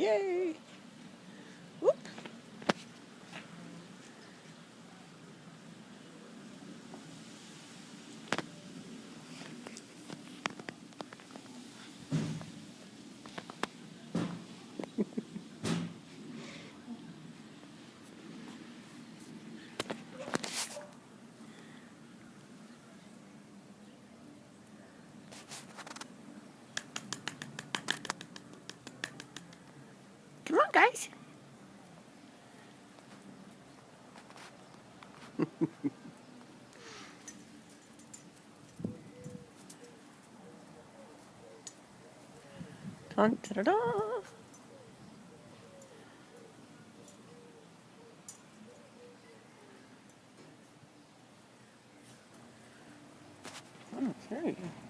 Yay! Whoop. Come on, guys. Dun, da, da, da. Oh, there you go.